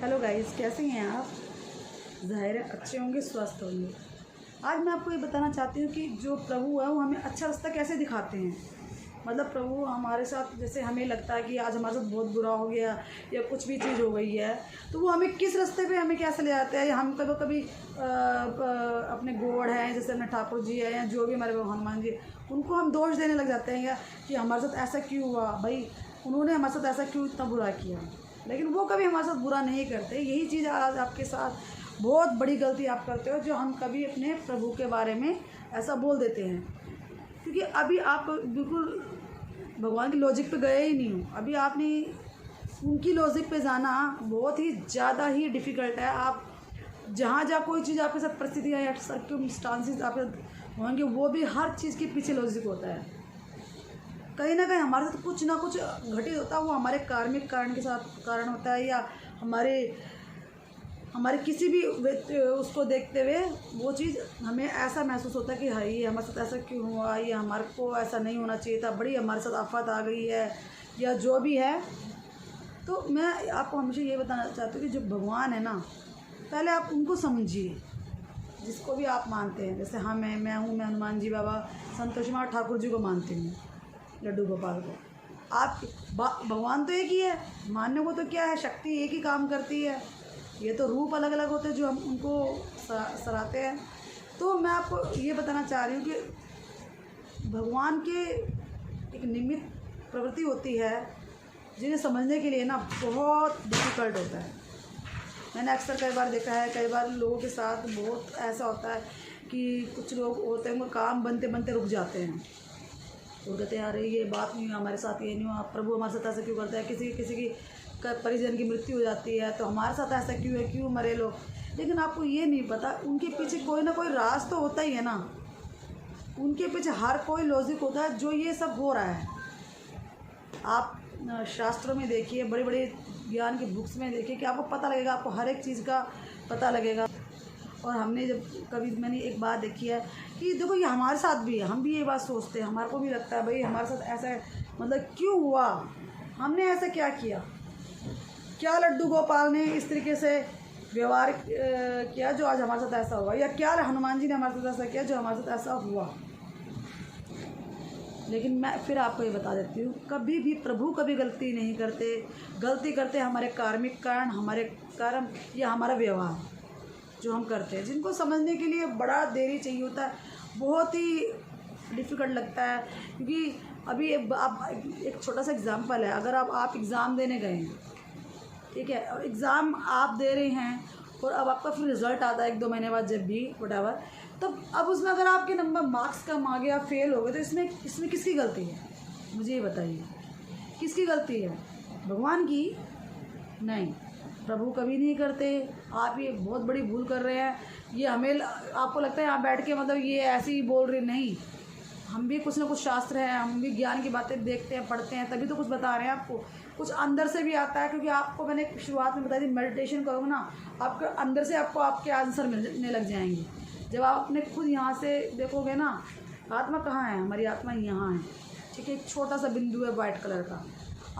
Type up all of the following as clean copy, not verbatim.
Hello guys, कैसे हैं आप? ज़ाहिर है अच्छे होंगे, स्वस्थ होंगे। आज मैं आपको ये बताना चाहती हूँ कि जो प्रभु है वो हमें अच्छा रास्ता कैसे दिखाते हैं। मतलब प्रभु हमारे साथ, जैसे हमें लगता है कि आज हमारे साथ बहुत बुरा हो गया या कुछ भी चीज़ हो गई है, तो वो हमें किस रास्ते पे हमें कैसे ले जाते हैं। या हम कभी कभी अपने गॉड हैं, जैसे अपने ठाकुर जी है या जो भी हमारे हनुमान जी, उनको हम दोष देने लग जाते हैं या कि हमारे साथ ऐसा क्यों हुआ, भाई उन्होंने हमारे साथ ऐसा क्यों इतना बुरा किया। लेकिन वो कभी हमारे साथ बुरा नहीं करते। यही चीज़ आज आपके साथ बहुत बड़ी गलती आप करते हो, जो हम कभी अपने प्रभु के बारे में ऐसा बोल देते हैं। क्योंकि अभी आप बिल्कुल भगवान की लॉजिक पे गए ही नहीं हो। अभी आपने उनकी लॉजिक पे जाना बहुत ही ज़्यादा ही डिफ़िकल्ट है। आप जहाँ कोई चीज़ आपके साथ परिस्थितियाँ या सर्कमस्टांसेस आपके साथ होंगे, वो भी हर चीज़ के पीछे लॉजिक होता है। कहीं ना कहीं हमारे साथ कुछ ना कुछ घटित होता है, वो हमारे कार्मिक कारण के साथ कारण होता है, या हमारे किसी भी उसको देखते हुए वो चीज़ हमें ऐसा महसूस होता है कि हाँ, ये हमारे साथ ऐसा क्यों हुआ, ये हमारे को ऐसा नहीं होना चाहिए था, बड़ी हमारे साथ आफत आ गई है या जो भी है। तो मैं आपको हमेशा ये बताना चाहती हूँ कि जो भगवान है ना, पहले आप उनको समझिए, जिसको भी आप मानते हैं। जैसे हाँ, मैं हूँ, मैं हनुमान जी बाबा, संतोष कुमार ठाकुर जी को मानती हूँ, लड्डू गोपाल को। आप भगवान तो एक ही है, मानने को तो क्या है, शक्ति एक ही काम करती है। ये तो रूप अलग अलग होते हैं जो हम उनको सराहते हैं। तो मैं आपको ये बताना चाह रही हूँ कि भगवान के एक निमित्त प्रवृत्ति होती है, जिन्हें समझने के लिए ना बहुत डिफ़िकल्ट होता है। मैंने अक्सर कई बार देखा है, कई बार लोगों के साथ बहुत ऐसा होता है कि कुछ लोग होते हैं, वो काम बनते बनते रुक जाते हैं और कहते हैं अरे ये बात नहीं हुई हमारे साथ, ये नहीं हुआ, प्रभु हमारे साथ ऐसा क्यों करता है। किसी की परिजन की मृत्यु हो जाती है तो हमारे साथ ऐसा क्यों है, क्यों मरे लोग। लेकिन आपको ये नहीं पता, उनके पीछे कोई ना कोई राज तो होता ही है ना। उनके पीछे हर कोई लॉजिक होता है जो ये सब हो रहा है। आप शास्त्रों में देखिए, बड़े बड़े ज्ञान की बुक्स में देखिए कि आपको पता लगेगा, आपको हर एक चीज़ का पता लगेगा। और मैंने एक बात देखी है कि देखो ये हमारे साथ भी है, हम भी ये बात सोचते हैं, हमारे को भी लगता है भाई हमारे साथ ऐसा है, मतलब क्यों हुआ, हमने ऐसा क्या किया, क्या लड्डू गोपाल ने इस तरीके से व्यवहार किया जो आज हमारे साथ ऐसा हुआ, या क्या हनुमान जी ने हमारे साथ ऐसा किया जो हमारे साथ ऐसा हुआ। लेकिन मैं फिर आपको ये बता देती हूँ, कभी भी प्रभु कभी गलती नहीं करते। गलती करते हमारे कार्मिक कारण, हमारे कर्म या हमारा व्यवहार जो हम करते हैं, जिनको समझने के लिए बड़ा देरी चाहिए होता है, बहुत ही डिफ़िकल्ट लगता है। क्योंकि अभी आप एक छोटा सा एग्ज़ाम्पल है, अगर आप एग्ज़ाम देने गए हैं, ठीक है, और एग्ज़ाम आप दे रहे हैं और अब आपका फिर रिज़ल्ट आता है 1-2 महीने बाद, जब भी वटएवर, तब अब उसमें अगर आपके नंबर मार्क्स कम आ गया, फेल हो गए, तो इसमें किसकी गलती है, मुझे ये बताइए, किसकी गलती है? भगवान की? नहीं, प्रभु कभी नहीं करते। आप ये बहुत बड़ी भूल कर रहे हैं। ये हमें आपको लगता है यहाँ बैठ के मतलब ये ऐसे ही बोल रहे, नहीं, हम भी कुछ ना कुछ शास्त्र है, हम भी ज्ञान की बातें देखते हैं, पढ़ते हैं, तभी तो कुछ बता रहे हैं आपको। कुछ अंदर से भी आता है, क्योंकि आपको मैंने शुरुआत में बताई थी, मेडिटेशन करोगे ना, आपके अंदर से आपको आपके आंसर मिलने लग जाएंगे। जब आप अपने खुद यहाँ से देखोगे ना, आत्मा कहाँ है, हमारी आत्मा यहाँ है, ठीक है, एक छोटा सा बिंदु है वाइट कलर का।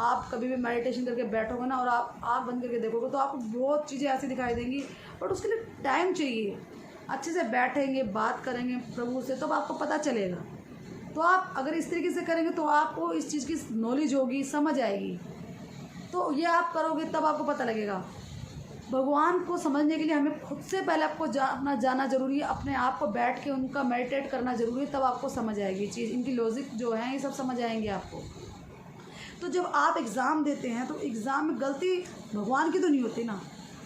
आप कभी भी मेडिटेशन करके बैठोगे ना और आप आँख बंद करके देखोगे तो आपको बहुत चीज़ें ऐसी दिखाई देंगी, बट उसके लिए टाइम चाहिए। अच्छे से बैठेंगे, बात करेंगे प्रभु से, तब आपको पता चलेगा। तो आप अगर इस तरीके से करेंगे तो आपको इस चीज़ की नॉलेज होगी, समझ आएगी। तो ये आप करोगे तब आपको पता लगेगा। भगवान को समझने के लिए हमें खुद से पहले आपको जाना ज़रूरी है, अपने आप को बैठ के उनका मेडिटेट करना ज़रूरी है, तब आपको समझ आएगी चीज़, इनकी लॉजिक जो है ये सब समझ आएंगे आपको। तो जब आप एग्ज़ाम देते हैं तो एग्ज़ाम में गलती भगवान की तो नहीं होती ना।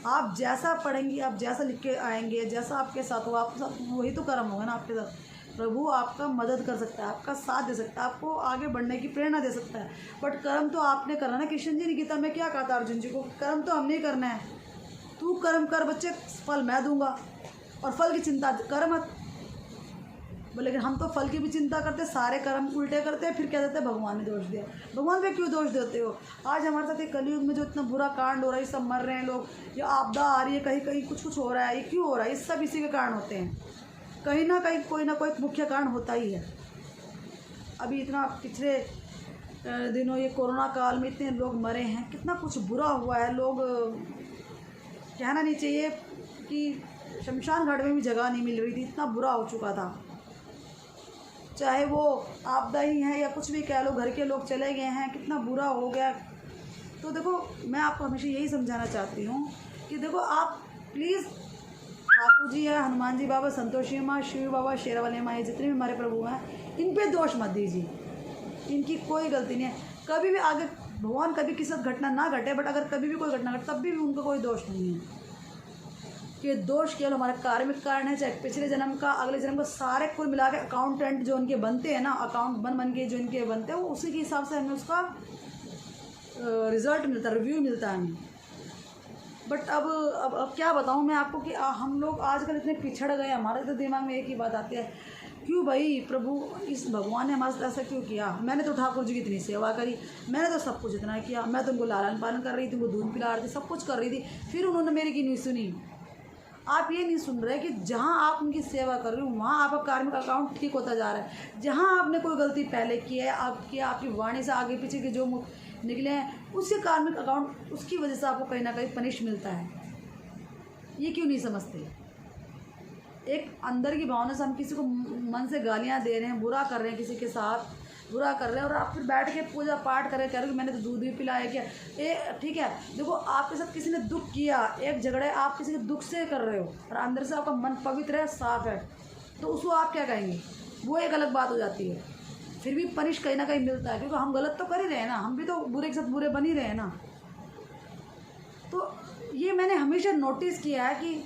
आप जैसा पढ़ेंगे, आप जैसा लिख के आएंगे, जैसा आपके साथ हो, आपके साथ वही तो कर्म होगा ना आपके साथ। प्रभु आपका मदद कर सकता है, आपका साथ दे सकता है, आपको आगे बढ़ने की प्रेरणा दे सकता है, बट कर्म तो आपने करना ना। कृष्ण जी ने गीता में क्या कहा था अर्जुन जी को, कर्म तो हमने ही करना है। तू कर्म कर बच्चे, फल मैं दूंगा, और फल की चिंता कर मत। लेकिन हम तो फल की भी चिंता करते, सारे कर्म उल्टे करते हैं, फिर कह देते हैं भगवान ने दोष दिया। भगवान पे क्यों दोष देते हो? आज हमारे साथ एक कलयुग में जो इतना बुरा कांड हो रहा है, सब मर रहे हैं लोग, या आपदा आ रही है, कहीं कहीं कुछ हो रहा है, ये क्यों हो रहा है? ये सब इसी के कारण होते हैं। कहीं ना कहीं कोई ना कोई मुख्य कारण होता ही है। अभी इतना पिछले दिनों ये कोरोना काल में इतने लोग मरे हैं, कितना कुछ बुरा हुआ है, लोग कहना नहीं चाहिए कि शमशान घाट में भी जगह नहीं मिल रही थी, इतना बुरा हो चुका था। चाहे वो आपदा ही है या कुछ भी कह लो, घर के लोग चले गए हैं, कितना बुरा हो गया। तो देखो मैं आपको हमेशा यही समझाना चाहती हूँ कि देखो आप प्लीज़, ठाकुर जी है, हनुमान जी बाबा, संतोषी माँ, शिव बाबा, शेरावाली माँ, ये जितने भी हमारे प्रभु हैं, इन पे दोष मत दीजिए, इनकी कोई गलती नहीं है। कभी भी आगे भगवान कभी किसी साथ घटना ना घटे, बट अगर कभी भी कोई घटना घटे तब भी उनका कोई दोष नहीं है। कि दोष केवल हमारा कार्मिक कारण है, चाहे पिछले जन्म का, अगले जन्म का, सारे कुल मिला के अकाउंटेंट जो उनके बनते हैं ना, अकाउंट बन के जो इनके बनते हैं, वो उसी के हिसाब से हमें उसका रिज़ल्ट मिलता है, रिव्यू मिलता है हमें। बट अब क्या बताऊँ मैं आपको कि हम लोग आजकल इतने पिछड़ गए, हमारे तो दिमाग में एक ही बात आती है, क्यों भाई प्रभु, इस भगवान ने हमारे साथ ऐसा क्यों किया। मैंने तो ठाकुर जी की इतनी सेवा करी, मैंने तो सब कुछ इतना किया, मैं तो उनको लालन पालन कर रही थी, उनको दूध पिला रही थी, सब कुछ कर रही थी, फिर उन्होंने मेरी की नहीं सुनी। आप ये नहीं सुन रहे कि जहाँ आप उनकी सेवा कर रहे हो वहाँ आपका कार्मिक अकाउंट ठीक होता जा रहा है। जहाँ आपने कोई गलती पहले की है, आपकी वाणी से आगे पीछे के जो निकले हैं, उसके कार्मिक अकाउंट, उसकी वजह से आपको कहीं ना कहीं पनिश मिलता है। ये क्यों नहीं समझते। एक अंदर की भावना से हम किसी को मन से गालियाँ दे रहे हैं, बुरा कर रहे हैं, किसी के साथ बुरा कर रहे हैं, और आप फिर बैठ के पूजा पाठ करें, कह रहे हो कि मैंने तो दूध भी पिलाया क्या। ठीक है, देखो आपके साथ किसी ने दुख किया, एक झगड़े आप किसी के दुख से कर रहे हो, और अंदर से आपका मन पवित्र है, साफ है, तो उसको आप क्या कहेंगे, वो एक अलग बात हो जाती है। फिर भी पनिश कहीं ना कहीं मिलता है, क्योंकि हम गलत तो कर ही रहे हैं ना, हम भी तो बुरे के साथ बुरे बन ही रहे हैं ना। तो ये मैंने हमेशा नोटिस किया है कि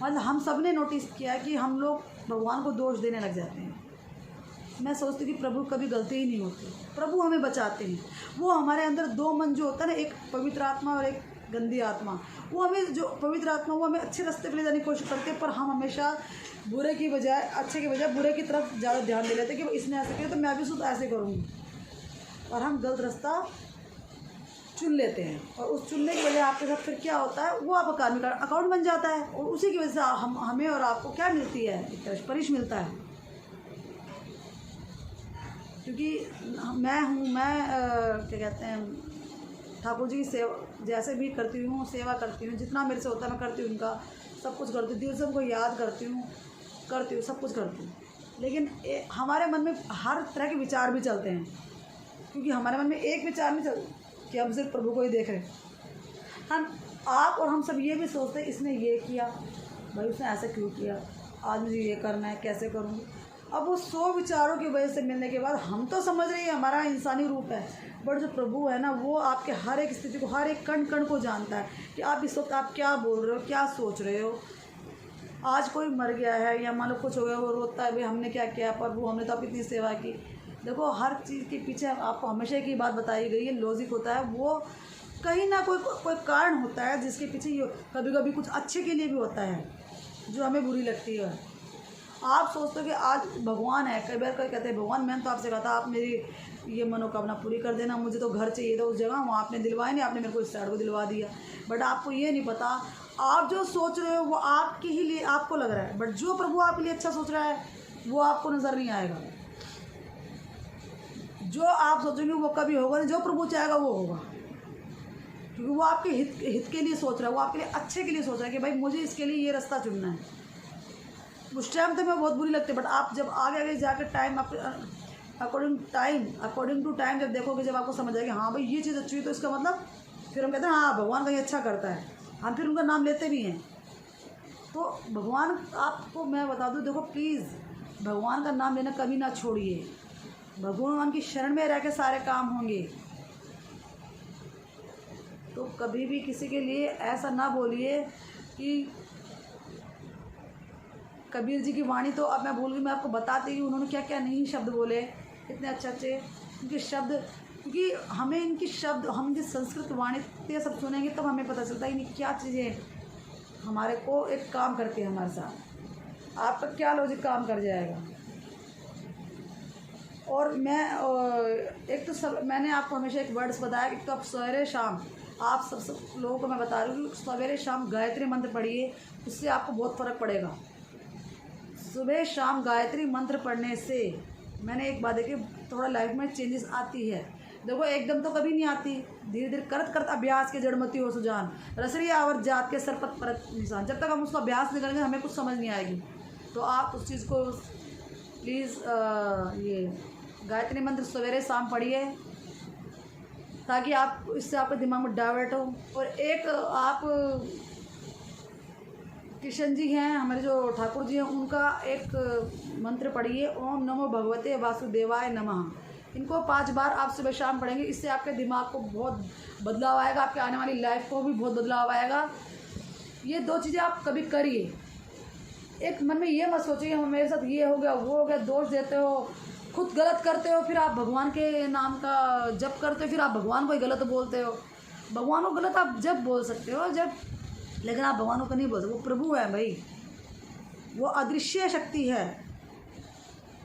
मतलब हम सब ने नोटिस किया है कि हम लोग भगवान को दोष देने लग जाते हैं। मैं सोचती हूँ कि प्रभु कभी गलती ही नहीं होती, प्रभु हमें बचाते हैं। वो हमारे अंदर दो मन जो होता है ना, एक पवित्र आत्मा और एक गंदी आत्मा, वो हमें, जो पवित्र आत्मा वो हमें अच्छे रास्ते पे ले जाने की कोशिश करती है, पर हम हमेशा बुरे की बजाय, अच्छे के बजाय बुरे की तरफ ज़्यादा ध्यान दे लेते हैं कि इसने ऐसे किया तो मैं भी शुद्ध ऐसे करूँगी, और हम गलत रास्ता चुन लेते हैं। और उस चुनने की वजह आपके साथ फिर क्या होता है, वो आपका कार्मिक अकाउंट बन जाता है, और उसी की वजह से हमें और आपको क्या मिलती है, एक तरह पनिश मिलता है। क्योंकि मैं क्या कहते हैं, ठाकुर जी की सेवा जैसे भी करती हूँ, सेवा करती हूँ, जितना मेरे से होता है मैं करती हूँ, उनका सब कुछ करती हूँ, दिल से उनको याद करती हूँ, सब कुछ करती हूँ। लेकिन हमारे मन में हर तरह के विचार भी चलते हैं, क्योंकि हमारे मन में एक विचार नहीं चलता कि हम सिर्फ प्रभु को ही देख रहे हैं। हम आप और हम सब ये भी सोचते हैं, इसने ये किया, भाई उसने ऐसा क्यों किया, आज मुझे ये करना है, कैसे करूँगी। अब वो 100 विचारों की वजह से मिलने के बाद हम तो समझ रहे हैं हमारा इंसानी रूप है, बट जो प्रभु है ना, वो आपके हर एक स्थिति को, हर एक कण कण को जानता है कि आप इस वक्त आप क्या बोल रहे हो, क्या सोच रहे हो। आज कोई मर गया है या मान लो कुछ हो गया, वो रोता है, भाई हमने क्या किया, प्रभु हमने तो आप इतनी सेवा की। देखो हर चीज़ के पीछे आपको हमेशा की बात बताई गई है, लॉजिक होता है, वो कहीं ना कोई कारण होता है जिसके पीछे ये कभी कभी कुछ अच्छे के लिए भी होता है, जो हमें बुरी लगती है। आप सोचते हो कि आज भगवान है, कई बार कोई कहते हैं भगवान मैंने तो आपसे कहा था आप मेरी ये मनोकामना पूरी कर देना, मुझे तो घर चाहिए था उस जगह, वहाँ आपने दिलवाया नहीं, आपने मेरे को इस साइड को दिलवा दिया। बट आपको ये नहीं पता, आप जो सोच रहे हो वो आपके ही लिए आपको लग रहा है, बट जो प्रभु आपके लिए अच्छा सोच रहा है वो आपको नज़र नहीं आएगा। जो आप सोचेंगे वो कभी होगा नहीं, जो प्रभु चाहेगा वो होगा, क्योंकि वो आपके हित के लिए सोच रहा है, वो आपके लिए अच्छे के लिए सोच रहा है कि भाई मुझे इसके लिए ये रास्ता चुनना है। उस टाइम तो मैं बहुत बुरी लगती है, बट आप जब आगे जाकर टाइम आप अकॉर्डिंग टू टाइम जब देखोगे, जब आपको समझ आएगा हाँ भाई ये चीज़ अच्छी हुई, तो इसका मतलब फिर हम कहते हैं हाँ भगवान कहीं अच्छा करता है, हम फिर उनका नाम लेते भी हैं। तो भगवान आपको मैं बता दूँ, देखो प्लीज़ भगवान का नाम लेना कभी ना छोड़िए, भगवान की शरण में रह के सारे काम होंगे। तो कभी भी किसी के लिए ऐसा ना बोलिए कि कबीर जी की वाणी, तो अब मैं भूल गई, मैं आपको बताती हूँ उन्होंने क्या क्या नहीं शब्द बोले, इतने अच्छे उनके शब्द, क्योंकि हमें इनकी शब्द, हम इनकी संस्कृत वाणी सब सुनेंगे तब हमें पता चलता है कि क्या चीज़ें हमारे को एक काम करती है हमारे साथ, आपका क्या लॉजिक काम कर जाएगा। और मैं एक तो सब मैंने आपको हमेशा एक वर्ड्स बताया कि तो आप सवेरे शाम, आप सब लोगों को मैं बता रही हूँ, सवेरे शाम गायत्री मंत्र पढ़िए, उससे आपको बहुत फ़र्क पड़ेगा। सुबह शाम गायत्री मंत्र पढ़ने से मैंने एक बात देखी, थोड़ा लाइफ में चेंजेस आती है। देखो एकदम तो कभी नहीं आती, धीरे धीरे करत करत अभ्यास के जड़मती हो सुजान, रसरी आवर जात के सर पर परत निशान। जब तक हम उसका अभ्यास नहीं करेंगे हमें कुछ समझ नहीं आएगी। तो आप उस चीज़ को प्लीज़ ये गायत्री मंत्र सवेरे शाम पढ़िए, ताकि आप इससे आपके दिमाग में डाइवर्ट हो। और एक आप किशन जी हैं हमारे जो ठाकुर जी हैं, उनका एक मंत्र पढ़िए, ओम नमो भगवते वासुदेवाय नमः। इनको 5 बार आप सुबह शाम पढ़ेंगे, इससे आपके दिमाग को बहुत बदलाव आएगा, आपके आने वाली लाइफ को भी बहुत बदलाव आएगा। ये 2 चीज़ें आप कभी करिए। एक मन में ये मत सोचिए मेरे साथ ये हो गया वो हो गया, दोष देते हो, खुद गलत करते हो, फिर आप भगवान के नाम का जप करते हो, फिर आप भगवान को ही गलत बोलते हो। भगवान को गलत आप जब बोल सकते हो जब, लेकिन आप भगवान को नहीं बोल सकते। वो प्रभु है भाई, वो अदृश्य शक्ति है।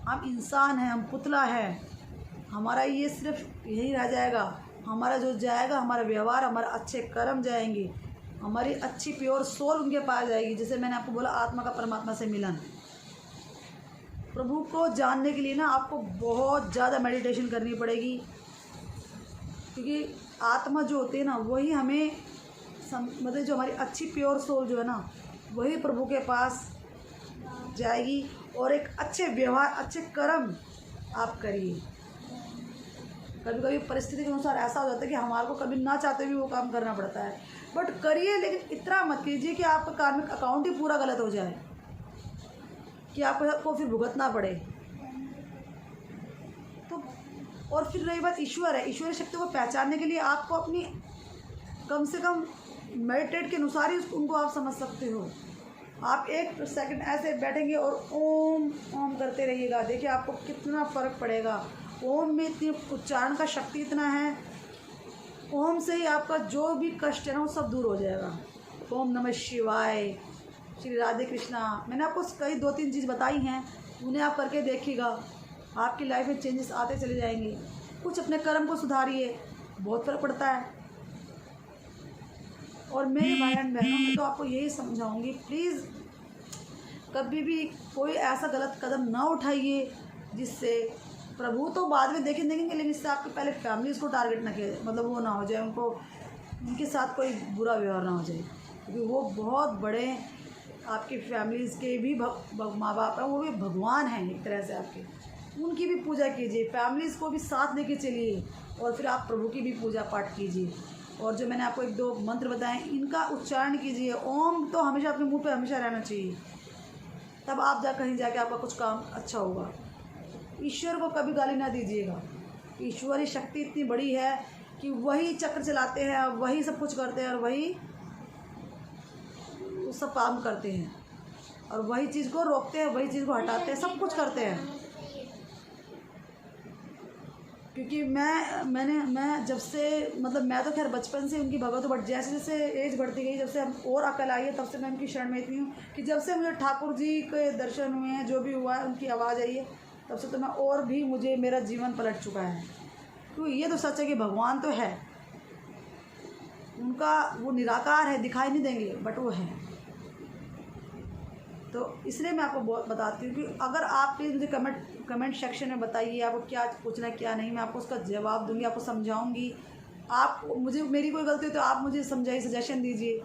हम इंसान हैं, हम पुतला है। हमारा ये सिर्फ यही रह जाएगा, हमारा जो जाएगा हमारा व्यवहार, हमारे अच्छे कर्म जाएंगे, हमारी अच्छी प्योर सोल उनके पास जाएगी। जैसे मैंने आपको बोला आत्मा का परमात्मा से मिलन। प्रभु को जानने के लिए ना आपको बहुत ज़्यादा मेडिटेशन करनी पड़ेगी, क्योंकि आत्मा जो होती है ना वही हमें मतलब जो हमारी अच्छी प्योर सोल जो है ना वही प्रभु के पास जाएगी। और एक अच्छे व्यवहार, अच्छे कर्म आप करिए। कभी कभी परिस्थिति के अनुसार ऐसा हो जाता है कि हमारे को कभी ना चाहते भी वो काम करना पड़ता है, बट करिए। लेकिन इतना मत कीजिए कि आपका कार्मिक अकाउंट ही पूरा गलत हो जाए, कि आपको फिर भुगतना पड़े। तो और फिर रही बात ईश्वर है, ईश्वरी शक्ति को पहचानने के लिए आपको अपनी कम से कम मेडिटेट के अनुसार ही उनको आप समझ सकते हो। आप 1 सेकंड ऐसे बैठेंगे और ओम ओम करते रहिएगा, देखिए आपको कितना फ़र्क पड़ेगा। ओम में इतनी उच्चारण का शक्ति इतना है, ओम से ही आपका जो भी कष्ट है ना वो सब दूर हो जाएगा। ओम नमः शिवाय, श्री राधे कृष्णा। मैंने आपको कई 2-3 चीज़ बताई हैं, उन्हें आप करके देखिएगा, आपकी लाइफ में चेंजेस आते चले जाएंगे। कुछ अपने कर्म को सुधारिए, बहुत फ़र्क पड़ता है। और मेरे भाई एंड बहनों मैं तो आपको यही समझाऊंगी, प्लीज़ कभी भी कोई ऐसा गलत कदम ना उठाइए जिससे प्रभु तो बाद में देखेंगे, लेकिन इससे आपकी पहले फैमिलीज़ को टारगेट ना किया, मतलब वो ना हो जाए, उनको उनके साथ कोई बुरा व्यवहार ना हो जाए, क्योंकि वो बहुत बड़े आपकी फैमिलीज़ के भी माँ बाप हैं, वो भी भगवान हैं एक तरह से आपके। उनकी भी पूजा कीजिए, फैमिलीज़ को भी साथ लेके चलिए, और फिर आप प्रभु की भी पूजा पाठ कीजिए। और जो मैंने आपको 1-2 मंत्र बताए इनका उच्चारण कीजिए। ओम तो हमेशा अपने मुंह पे हमेशा रहना चाहिए, तब आप कहीं जाके आपका कुछ काम अच्छा होगा। ईश्वर को कभी गाली ना दीजिएगा, ईश्वरी शक्ति इतनी बड़ी है कि वही चक्र चलाते हैं, वही सब कुछ करते हैं, और वही सब काम करते हैं, और वही चीज़ को रोकते हैं, वही चीज़ को हटाते हैं, सब कुछ करते हैं। क्योंकि मैं जब से मतलब मैं तो खैर बचपन से उनकी भगवत, बट जैसे जैसे एज बढ़ती गई, जब से हम और अकल आई है, तब से मैं उनकी शरण में इतनी हूँ कि जब से मुझे ठाकुर जी के दर्शन हुए हैं, जो भी हुआ है, उनकी आवाज़ आई है, तब से तो मैं और भी मुझे मेरा जीवन पलट चुका है। क्योंकि ये तो सच है कि भगवान तो है, उनका वो निराकार है, दिखाई नहीं देंगे, बट वो है। तो इसलिए मैं आपको बहुत बताती हूँ कि अगर आप प्लीज़ मुझे कमेंट सेक्शन में बताइए आपको क्या पूछना है क्या नहीं, मैं आपको उसका जवाब दूंगी, आपको समझाऊंगी। आप मुझे मेरी कोई गलती हो तो आप मुझे समझाइए, सजेशन दीजिए।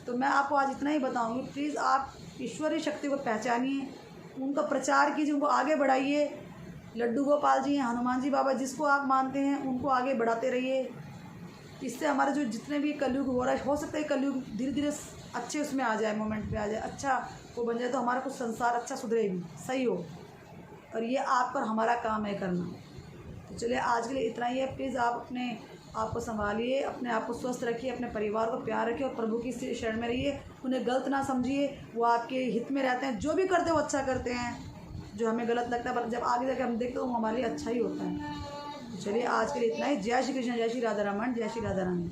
तो मैं आपको आज इतना ही बताऊंगी, प्लीज़ आप ईश्वरीय शक्ति को पहचानिए, उनका प्रचार कीजिए, उनको आगे बढ़ाइए। लड्डू गोपाल जी हैं, हनुमान जी बाबा, जिसको आप मानते हैं उनको आगे बढ़ाते रहिए। इससे हमारे जो जितने भी कलयुग हो रहा है, हो सकता है कलयुग धीरे धीरे अच्छे उसमें आ जाए, मोमेंट पे आ जाए, अच्छा वो बन जाए, तो हमारा कुछ संसार अच्छा सुधरे भी, सही हो। और ये आप पर हमारा काम है करना। तो चलिए आज के लिए इतना ही है। प्लीज़ आप अपने आप को संभालिए, अपने आप को स्वस्थ रखिए, अपने परिवार को प्यार रखिए, और प्रभु की शरण में रहिए। उन्हें गलत ना समझिए, वो आपके हित में रहते हैं, जो भी करते हैं वो अच्छा करते हैं। जो हमें गलत लगता है पर जब आगे जाके हम देखते हैं वो हमारे लिए अच्छा ही होता है। तो चलिए आज के लिए इतना ही। जय श्री कृष्ण, जय श्री राधा रमन, जय श्री राधा रानी।